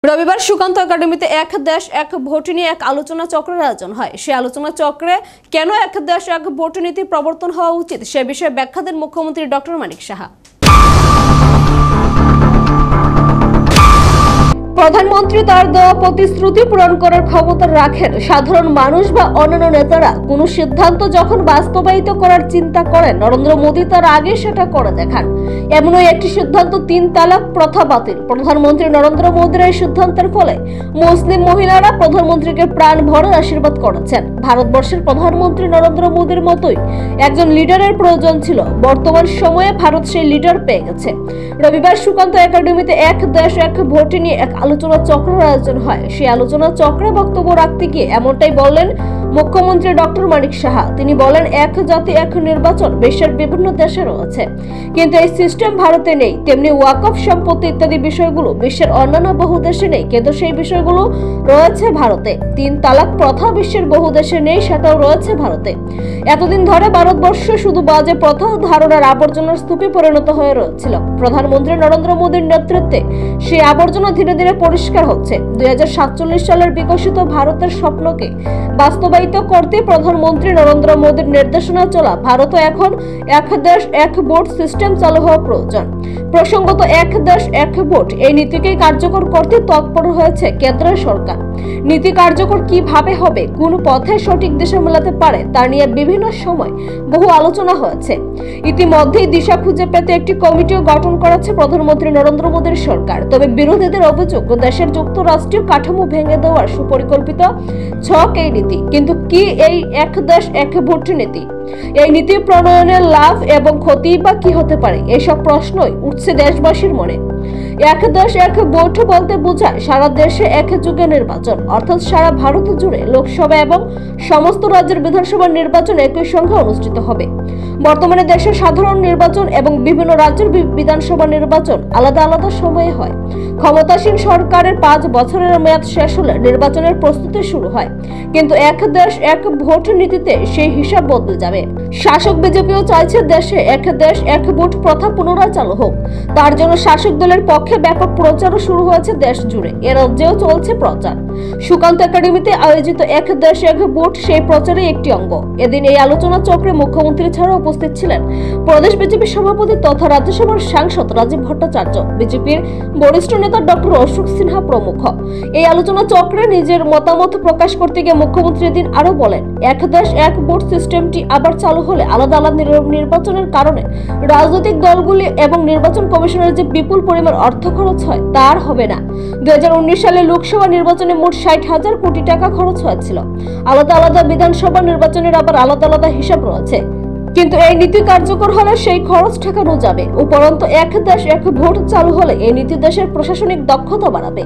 রবিবার সুকান্ত একাডেমিতে এক দেশ এক ভোট নিয়ে এক আলোচনা চক্রের আয়োজন হয়। সেই আলোচনা চক্রে কেন এক দেশ এক ভোট নীতি প্রবর্তন হওয়া উচিত সে বিষয়ে ব্যাখ্যা দেন মুখ্যমন্ত্রী ডক্টর মানিক সাহা। প্রধানমন্ত্রী তার দেওয়া প্রতিশ্রুতি পূরণ করার ক্ষমতা রাখেন। সাধারণ মানুষ বা অন্যান্য নেতারা কোনো সিদ্ধান্ত যখন বাস্তবায়িত করার চিন্তা করেন, নরেন্দ্র মোদী তার আগে সেটা করে দেখান। এমনই একটি সিদ্ধান্ত ৩ তালাক প্রথা বাতিল। প্রধানমন্ত্রী নরেন্দ্র মোদীর এই সিদ্ধান্তের ফলে মুসলিম মহিলারা প্রধানমন্ত্রীকে প্রাণ ভরে আশীর্বাদ করেছেন। ভারতবর্ষের প্রধানমন্ত্রী নরেন্দ্র মোদীর মতোই একজন লিডারের প্রয়োজন ছিল। বর্তমান সময়ে ভারত সেই লিডার পেয়ে গেছে। রবিবার সুকান্ত একাডেমিতে এক দেশ এক ভোট নিয়ে এক আলোচনা চক্রের আয়োজন হয়। সেই আলোচনা চক্রে বক্তব্য রাখতে গিয়ে এমনটাই বললেন মুখ্যমন্ত্রী ডক্টর মানিক সাহা। তিনি বলেন, এক জাতি এক নির্বাচন বিশ্বের বিভিন্ন দেশে রয়েছে, কিন্তু এই সিস্টেম ভারতে নেই। তেমনি ওয়াকফ সম্পত্তি ইত্যাদি বিষয়গুলো বিশ্বের অন্যান্য বহু দেশে নেই, কিন্তু সেই বিষয়গুলো রয়েছে ভারতে। ৩ তালাক প্রথা বিশ্বের বহু দেশে নেই, সেটাও রয়েছে ভারতে। এতদিন ধরে ভারতবর্ষ শুধু বাজে প্রথা ও ধারণার আবর্জনার স্তূপে পরিণত হয়ে রয়েছিল। প্রধানমন্ত্রী নরেন্দ্র মোদীর নেতৃত্বে সেই আবর্জনা ধীরে ধীরে পরিষ্কার হচ্ছে। ২০৪৭ সালের বিকশিত ভারতের স্বপ্নকে বাস্তবায়িত করতে প্রধানমন্ত্রী নরেন্দ্র মোদীর নির্দেশনা চলা ভারত এখন এক দেশ এক ভোট সিস্টেম চালু হওয়া প্রয়োজন। প্রসঙ্গত, এক দেশ এক ভোট এই নীতিকে কার্যকর করতে তৎপর হয়েছে কেন্দ্রের সরকার। নীতি কার্যকর কিভাবে হবে, কোন পথে সঠিক দিশা মেলাতে পারে তা নিয়ে বিভিন্ন সময় বহু আলোচনা হয়েছে। ইতিমধ্যেই দিশা খুঁজে পেতে একটি কমিটিও গঠন করেছে প্রধানমন্ত্রী নরেন্দ্র মোদীর সরকার। তবে বিরোধীদের অভিযোগ, দেশের যুক্তরাষ্ট্রীয় কাঠামো ভেঙে দেওয়ার সুপরিকল্পিত ছক এই নীতি। কিন্তু কি এই এক দেশ এক ভোট নীতি? এই নীতি প্রণয়নের লাভ এবং ক্ষতি বা কি হতে পারে, এসব প্রশ্নই উঠছে দেশবাসীর মনে। এক দেশ এক ভোট বলতে বোঝায় সারা দেশে এক যুগে নির্বাচন, অর্থাৎ সারা ভারত জুড়ে লোকসভা এবং সমস্ত রাজ্যের বিধানসভা নির্বাচন একই সঙ্গে অনুষ্ঠিত হবে। বর্তমানে দেশের সাধারণ নির্বাচন এবং বিভিন্ন রাজ্যের বিধানসভা নির্বাচন আলাদা আলাদা সময়ে হয়। ক্ষমতাসীন সরকারের 5 বছরের মেয়াদ শেষ হলে নির্বাচনের প্রস্তুতি শুরু হয়, কিন্তু এক দেশ এক ভোট নীতিতে সেই হিসাব বদলে যাবে। শাসক বিজেপিও চাইছে দেশে এক দেশ এক ভোট প্রথা পুনরায় চালু হোক। তার জন্য শাসক দলের পক্ষে ব্যাপক প্রচারও শুরু হয়েছে দেশ জুড়ে। এ রাজ্যেও চলছে প্রচার। সুকান্ত একাডেমিতে আয়োজিত এক দেশ এক ভোট সেই প্রচারে একটি অঙ্গ। এদিন এই আলোচনা চক্রে মুখ্যমন্ত্রী ছাড়া উপস্থিত ছিলেন প্রদেশ বিজেপি সভাপতি তথা রাজ্যসভার সাংসদ রাজীব ভট্টাচার্য, বিজেপির বরিষ্ঠ নেতা ডক্টর অশোক সিনহা প্রমুখ। এই আলোচনা চক্রে নিজের মতামত প্রকাশ করতে গিয়ে মুখ্যমন্ত্রী এদিন আরো বলেন, এক দেশ এক ভোট সিস্টেমটি আবার চালু হলে আলাদা আলাদা নির্বাচনের কারণে রাজনৈতিক দলগুলি এবং নির্বাচন কমিশনের যে বিপুল পরিমাণ অর্থ খরচ হয় তার হবে না। 2019 সালে লোকসভা নির্বাচনে মোট 60,000 কোটি টাকা খরচ হয়েছিল। আলাদা আলাদা বিধানসভা নির্বাচনের আবার আলাদা আলাদা হিসাব রয়েছে, কিন্তু এই নীতি কার্যকর হলে সেই খরচ ঠেকানো যাবে। উপরন্তু এক দেশ এক ভোট চালু হলে এই নীতি দেশের প্রশাসনিক দক্ষতা বাড়াবে।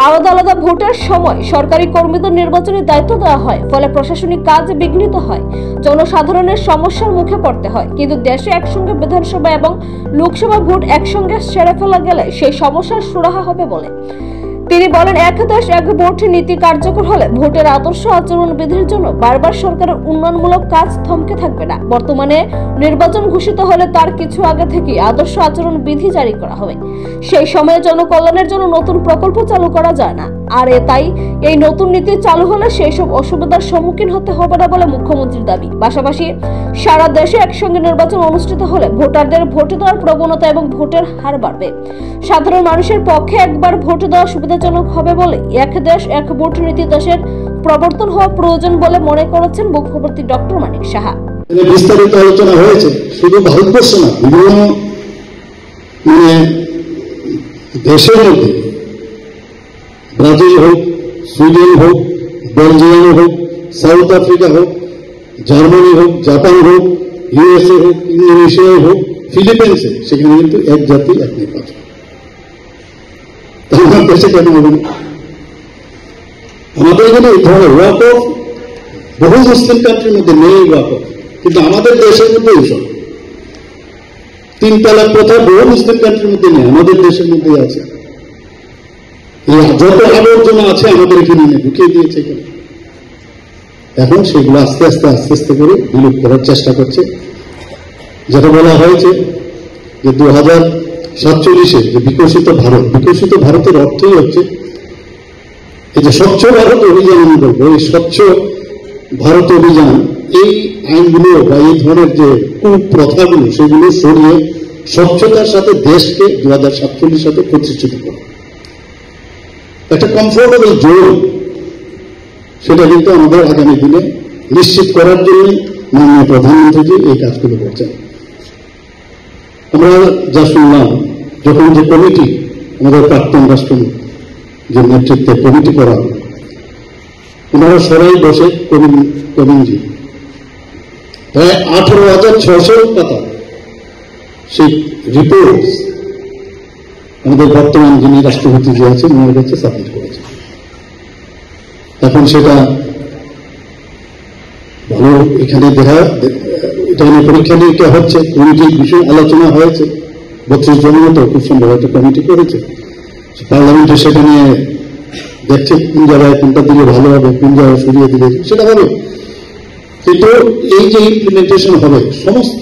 আলাদা আলাদা ভোটের সময় সরকারি কর্মীদের নির্বাচনের দায়িত্ব দেওয়া হয়, ফলে প্রশাসনিক কাজ বিঘ্নিত হয়, জনসাধারণের সমস্যার মুখে পড়তে হয়। কিন্তু দেশে একসঙ্গে বিধানসভা এবং লোকসভা ভোট একসঙ্গে সেরে ফেলা গেলে সেই সমস্যার সুরাহা হবে বলে তিনি বলেন। এক দেশ এক ভোট নীতি কার্যকর হলে ভোটের আদর্শ আচরণ বিধির জন্য বারবার সরকারের উন্নয়নমূলক কাজ থমকে থাকবে না। বর্তমানে নির্বাচন ঘোষিত হলে তার কিছু আগে থেকে আদর্শ আচরণ বিধি জারি করা হবে। সেই সময়ে জনকল্যাণের জন্য নতুন প্রকল্প চালু করা যায় না। আর তাই এই নতুন নীতি চালু হলে সেই সব অসুবিধার সম্মুখীন হতে হবে না বলে মুখ্যমন্ত্রীর দাবি। পাশাপাশি সারা দেশে একসঙ্গে নির্বাচন অনুষ্ঠিত হলে ভোটারদের ভোট দেওয়ার প্রবণতা এবং ভোটের হার বাড়বে। সাধারণ মানুষের পক্ষে একবার ভোট দেওয়া সুবিধাজনক হবে বলে এক দেশ এক ভোট নীতি দেশের প্রবর্তন হওয়া প্রয়োজন বলে মনে করেছেন মুখ্যমন্ত্রী ডক্টর মানিক সাহা। বিস্তারিত আলোচনা হয়েছে, শুধু ভারতবর্ষ না, বিভিন্ন দেশের মধ্যে, ব্রাজিল হোক, সুইডেন হোক, বেলজিয়াম হোক, সাউথ আফ্রিকা হোক, জার্মানি হোক, জাপান হোক, ইউএসএ হোক, ইন্দোনেশিয়া হোক, ফিলিপিন্সে, সেখানে কিন্তু এক জাতি এক নির্বাচন। আমার দেশে কেন হবে না? আমাদের এখানে এই ধরনের ওয়াকফ বহু মুসলিম কান্ট্রির মধ্যে নেই ওয়াকফ, কিন্তু আমাদের দেশের মধ্যে এইসব 3 তালাক প্রথা বহু মুসলিম কান্ট্রির মধ্যে নেই, আমাদের দেশের মধ্যে আছে। যত আবর্জনা আছে আমাদের এখানে ঢুকিয়ে দিয়েছে এখানে। এখন সেগুলো আস্তে আস্তে আস্তে আস্তে করে বিলুপ করার চেষ্টা করছে। যেটা বলা হয়েছে যে 2047-এ যে বিকশিত ভারতের অর্থই হচ্ছে এই যে স্বচ্ছ ভারত অভিযান আমি বলবো, এই স্বচ্ছ ভারত অভিযান এই আইনগুলো বা এই ধরনের যে কুপ্রথাগুলো সেগুলো সরিয়ে স্বচ্ছতার সাথে দেশকে 2047 সাথে প্রতিষ্ঠিত করে একটা কমফোর্টেবল জোন, সেটা কিন্তু আমাদের আগামী দিনে নিশ্চিত করার জন্য মাননীয় প্রধানমন্ত্রী এই কাজগুলো করছেন। আমরা যা শুনলাম, যখন যে কমিটি আমাদের প্রাক্তন রাষ্ট্রপতি যে নেতৃত্বে কমিটি করা হলো, ওনারা সবাই বসে কবিনজি প্রায় 18,600 পাতা সেই রিপোর্ট আমাদের বর্তমান যিনি রাষ্ট্রপতি যে আছেন ওনার কাছে সাবমিট করেছে। এখন সেটা ভালো এখানে এটা নিয়ে পরীক্ষা নিরীক্ষা হচ্ছে, কমিটির বিষয়ে আলোচনা হয়েছে, 32 জনের মতো খুব সম্ভব একটা কমিটি করেছে। পার্লামেন্টে সেটা নিয়ে দেখছে কোন জায়গায় কোনটা দিলে ভালো হবে, কোন জায়গায় সরিয়ে দিলে সেটা হবে। কিন্তু এই যে ইমপ্লিমেন্টেশন হবে সমস্ত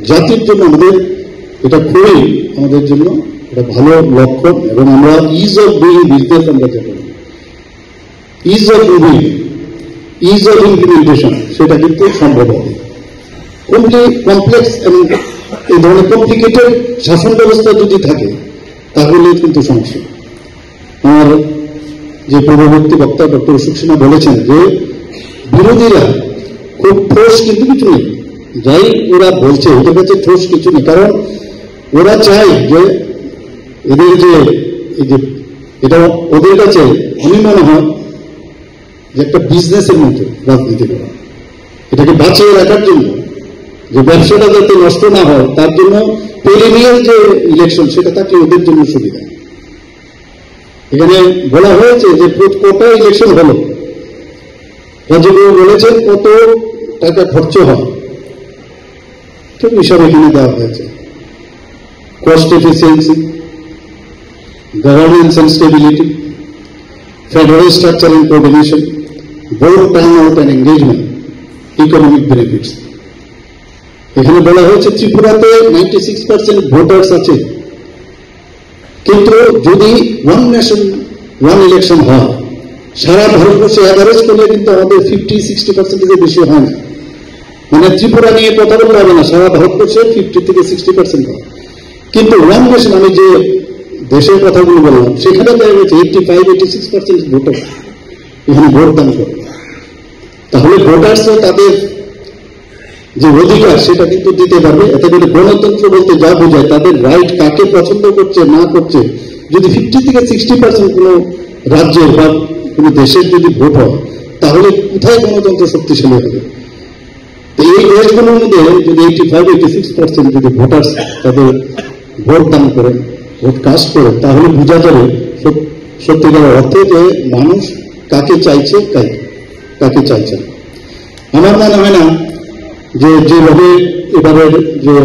জাতির জন্য আমাদের এটা খুবই আমাদের জন্য এটা ভালো লক্ষণ, এবং আমরা ইজ অফ ডুইং বিজনেস আমরা যেটা is of doing is of implementation সেটা কিন্তু সম্ভব হবে। কমপ্লেক্স এবং এই ধরনের কমপ্লিকেটেড শাসন ব্যবস্থা যদি থাকে তাহলে কিন্তু সমস্যা। আমার যে পূর্ববর্তী বক্তা ডক্টর অশোক সিনহা বলেছেন যে বিরোধীরা খুব ঠোস কিন্তু কিছু নেই, যাই ওরা বলছে ওদের কাছে ঠোস কিছু নেই, কারণ ওরা চায় যে এদের যে এই যে এটা ওদের কাছে আমি মনে হয় যে একটা বিজনেসের মতো রাজনীতি করা, এটাকে বাঁচিয়ে রাখার জন্য, যে ব্যবসাটা যাতে নষ্ট না হয় তার জন্য পেরিনিয়াল যে ইলেকশন সেটা থাকলে ওদের জন্য সুবিধা। এখানে বলা হয়েছে যে কত ইলেকশন হলো, রাজ্যগুলো বলেছেন কত টাকা খরচ হয়, ঠিক হিসাব এখানে দেওয়া হয়েছে। Cost efficiency, governance and stability, federal structure and coordination, vote turn out and engagement, economic benefits. এখানে বলা হয়েছে ত্রিপুরাতে 96% ভোটার্স আছে, কিন্তু যদি ওয়ান নেশন ওয়ান ইলেকশন হয় সারা ভারতবর্ষে অ্যাভারেজ করলে কিন্তু আমাদের 50-60% বেশি হয় না। মানে ত্রিপুরা নিয়ে কথা বলতে হবে না, সারা ভারতবর্ষে 50-60% হয়। কিন্তু ওয়ান নেশন আমি যে দেশের কথাগুলো বললাম সেখানে দেখা গেছে 85-86% ভোটার এখানে ভোট দান করে। তাহলে ভোটার্সরা তাদের যে অধিকার সেটা কিন্তু দিতে পারবে। এতে করে গণতন্ত্র বলতে যা বোঝায় তাদের রাইট কাকে পছন্দ করছে না করছে, যদি 50-60% কোনো রাজ্যের বা কোনো দেশের যদি ভোট হয় তাহলে কোথায় গণতন্ত্র শক্তিশালী হবে? তো এই দেশগুলোর মধ্যে যদি 85-86% যদি ভোটার্স তাদের ভোট দান করেন, ভোট কাস্ট করেন, তাহলে বোঝা যাবে সত্যিকার অর্থে যে মানুষ কাকে চাইছে কাকে চাইছে। আমার মনে হয় না যে যেভাবে এবারে যে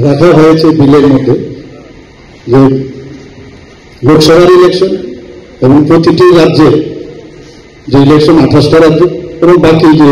রাখা হয়েছে বিলের মধ্যে যে লোকসভার ইলেকশন এবং প্রতিটি রাজ্যে যে ইলেকশন 28টা রাজ্য এবং বাকি যে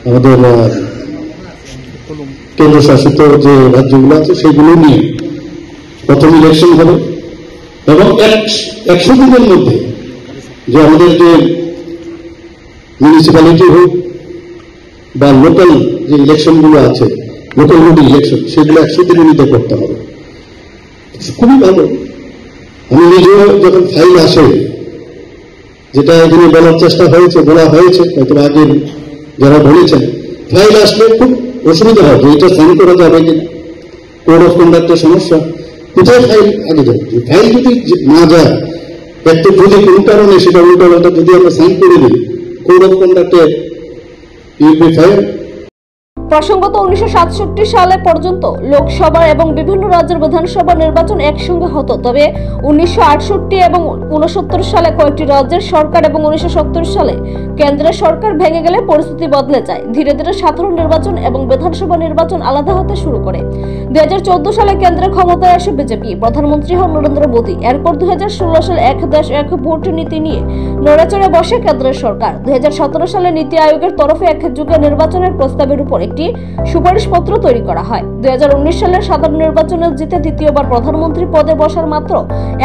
আমাদের কেন্দ্রশাসিত যে রাজ্যগুলো আছে সেগুলো নিয়ে প্রথম ইলেকশন হবে, এবং 100 দিনের মধ্যে যে আমাদের যে মিউনিসিপ্যালিটি হোক বা লোকাল যে ইলেকশনগুলো আছে, লোকাল বডি ইলেকশন, সেগুলো 100 দিনের মধ্যে করতে হবে। খুবই ভালো। আমি নিজেও যখন ফাইল আসে, যেটা এখানে বলার চেষ্টা হয়েছে, বলা হয়েছে হয়তো আগে যারা বলেছেন, ফাইল আসলে খুব অসুবিধা হয় যে এটা সাইন করা যাবে কিনা, কোড অফ কন্ডাক্টের সমস্যা, কোথায় ফাইল আগে যাবে। ফাইল যদি না যায়, একটা যদি কোনো কারণে সেটা উল্টাপাল্টা যদি আমরা সাইন করে দিই, কোড অফ কন্ডাক্টে ইউপি ফাইল। প্রসঙ্গত 1967 সালে পর্যন্ত লোকসভা এবং বিভিন্ন রাজ্যের বিধানসভা নির্বাচন একসঙ্গে হতো, তবে 1968 এবং 69 সালে কয়েকটি রাজ্যের সরকার এবং 1970 সালে কেন্দ্রের সরকার ভেঙে গেলে পরিস্থিতি বদলে যায়। ধীরে ধীরে সাধারণ নির্বাচন এবং বিধানসভা নির্বাচন আলাদা হতে শুরু করে। 2014 সালে কেন্দ্রে ক্ষমতায় আসে বিজেপি, প্রধানমন্ত্রী হন নরেন্দ্র মোদী। এরপর 2016 সালে এক দেশ এক ভোট নীতি নিয়ে নড়াচড়ে বসে কেন্দ্রের সরকার। 2017 সালে নীতি আয়োগের তরফে এক যুগে নির্বাচনের প্রস্তাবের উপর একটি একটি সুপারিশপত্র তৈরি করা হয়। 2019 সালের সাধারণ নির্বাচনে জিতে দ্বিতীয়বার প্রধানমন্ত্রী পদে বসার মাত্র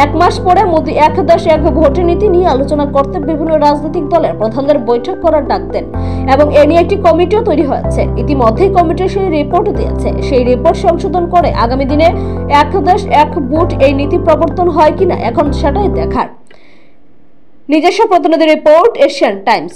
এক মাস পরে মোদী এক দেশ এক ভোট নীতি নিয়ে আলোচনা করতে বিভিন্ন রাজনৈতিক দলের প্রধানদের বৈঠক করার ডাক দেন এবং এ নিয়ে একটি কমিটিও তৈরি হয়েছে। ইতিমধ্যেই কমিটি সেই রিপোর্ট দিয়েছে। সেই রিপোর্ট সংশোধন করে আগামী দিনে এক দেশ এক ভোট এই নীতি প্রবর্তন হয় কিনা এখন সেটাই দেখার। নিজস্ব প্রতিনিধি রিপোর্ট, এশিয়ান টাইমস।